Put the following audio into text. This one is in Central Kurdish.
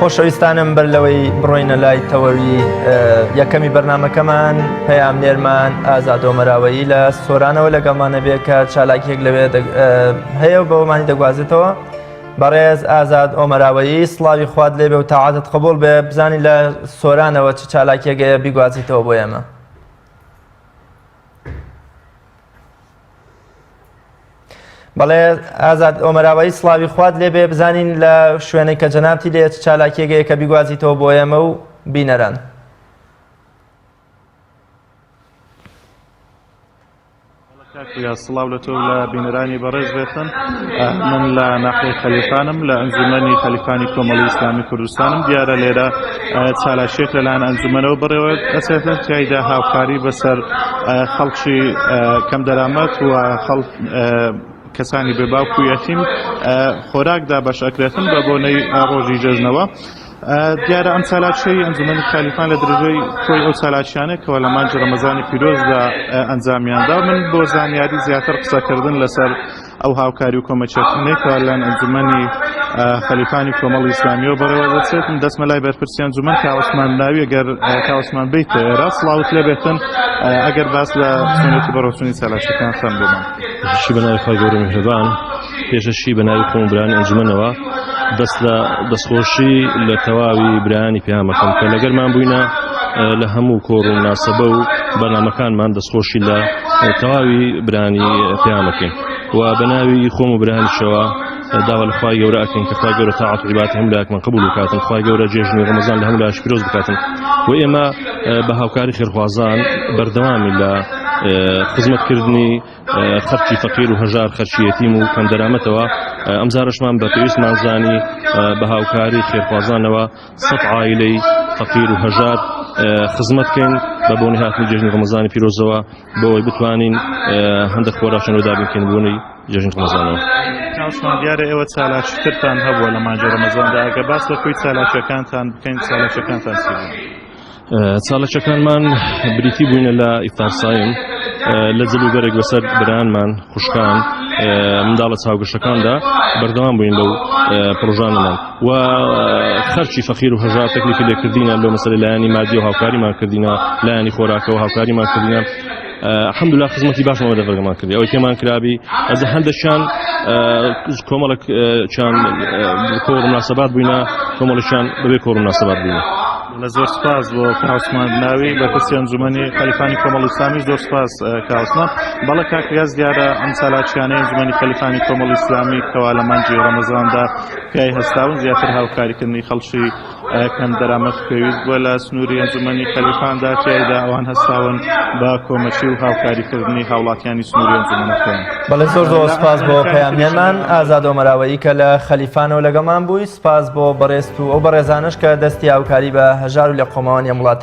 خۆشەویستانم بەر لەوەی بڕۆینە لای تەوەری یەکەمی بەرنامەکەمان پەیامنێرمان ئازاد ئۆمەراوەیی لە سۆرانەوە لەگەڵمانە بێت کە چالاکیەک لەوێ هەیە و بەوەمانی دەگوازێتەوە. بەڕێز ئازاد ئۆمەراوەیی سڵاوی خوات لێبێ و تاعاتت قبول بێ، بزانی لە سۆرانەوە چ چالاکیەکەیە بیگوازیتەوە بۆ ئێمە. بەڵێ ئازاد ئۆمەراوەیی سڵاوی خوات لێبێ، بزانین لە شوێنەی کە جەنابتی لێ چ چالاکیەکەیە کە بیگوازیتەوە بۆ ئێمە و بینەران. سڵاو لە تۆ لە بینەرانی بەڕێز بێتن. من لە ناحیەی خەلیفانم، لە ئەنجومەنی خەلیفانی کۆمەڵی ئیسلامی کوردستانم. دیارە لێرە چالاشێک لەلایەن ئەنجومەنەوە بڕێوە دەچێتن، تیایدا هاوکاری بەسەر خەڵکی کەم دەرامەت و کەسانی بێباوک و یەتیم خۆراکدا بەشەکرێتن بە بۆنەی ڕۆژی جەژنەوە. دیارە ئەم چالاکیەی ئەنجومەنی خەلیفان لە درێژەی خۆی ئەو چالاکیانە کەوە لە مانگی ڕەمەزانی پیرۆزدا ئەنجامیاندا. من بۆ زانیاری زیاتر قسەکردن لەسەر ئەو هاوکاری و کۆمەچێتنەی کە لە ئەنجومەنی خەلیفانی کۆمەڵی ئیسلامیەوە بەڕێوە دەچێتن. دەستمە لای بەرپرسی ئەنجومەن کاوسمان ناوی ئەگەر کاوسمان بیتە ئێرە سڵاوت لێ بێتن ئەگەر باس لە سنەتی بەڕۆچوونی چالاکیەکان خەم بۆمان. شی بە ناوی خۆی گەورە میهرەبان، پێشەشی بە ناوی خۆم برانی ئەنجومەنەوە دەست لە دەستخۆشی لە تەواوی برانی پێیامەکەم کە لەگەرمان بووینە لە هەموو کۆڕ و ناسەبە و بەرنامەکانمان دەستخۆشی لە تەواوی برانی پێیامەکەین و بە ناوی خۆم و برانیشەوە داوا لە خوای گەورە ئەکەین کە خوای گەورە تاعات و عیبادەتی هەموو لایەکمان قبول بکاتن، خوای گەورە جێژنی ڕەمەزان لە هەموو لایەش پیرۆز بکاتن و ئێمە بە هاوکاری خێرخوازان بەردەوامی لە خزمەتکردنی خەرکی فەقیر و هەژار خەرکی یەتیم و کەم دەرامەتەوە ئەمجارەشمان بە پێویستمان زانی بە هاوکاری خێرخوازانەوە 100 عائیلەی فەقیر و هەژار خزمەتکەین بە بۆنی هاتنی جێژنی ڕەمەزانی پیرۆزەوە بەوەی بتوانین هەندێک خۆراشان دابینکەین بۆنی جێژنی ڕەمەزانەوە. کاوسمان دیارە ئێوە چالاکیترتان هەبووە لە مانگی ڕەمەزاندا، ئەگە باس لە خۆی چالاکیەکانتان بکەین، چالاکیەکانتان چی بوون؟ چالاکیەکانمان بریتی بووینە لە ئیفتارسایم لە جلوبەرێک بەسەر برانمان خوشکان منداڵە چاوگەشتەکاندا بەردەوام بووین لەو پرۆژانەمان و خەرکی فەقیر و هەژار تەکلیفی لێکردینە لەو مەسەلەی لایەنی مادی و هاوکاریمان کردینە، لایەنی خۆراکەوە هاوکاریمان کردینە. الحەمدولیلا خزمەتی باشمان بەدەڤەرگەمان کردی، ئەوەی پێمان کرابی ئەزە هەندێکیان کۆمەڵێکیان کۆڕ و مناسەبات بووینە، کۆمەڵێکیان بەبێ کۆڕ و مناسەبات بووینە. لە زۆر سپاس بۆ کاوسمان ناوی بەرپرسی ئەنجومەنی خەلیفانی کۆمەڵی ئیسلامی. زۆر سپاس کاوسمان. بەڵێ کاکریاز دیارە ئەم چالاکیانەی ئەنجومەنی خەلیفانی کۆمەڵی ئیسلامی کەوا لە مانگی ڕەمەزاندا پێی هەستاون زیاتر هاوکاریکردنی خەڵکی کەم دەرامەت پێویست بووە لە سنووری ئەنجومەنی خەلیفاندا، تیایدا ئەوان هەستاون بە کۆمەچی و هاوکاریکردنی هاوڵاتیانی سنووری ئەنجومەنەکەن. بەڵێ زۆر سپاس بۆ پەیامنێرمان ئازاد ئۆمەراوەیی کە لە خەلیفانەوە لەگەڵمان بووی. سپاس بۆ بەڕێست و ئەو بەڕێزانش کە دەستی هاوکاری بە هەژار و لە قۆماوانی وڵات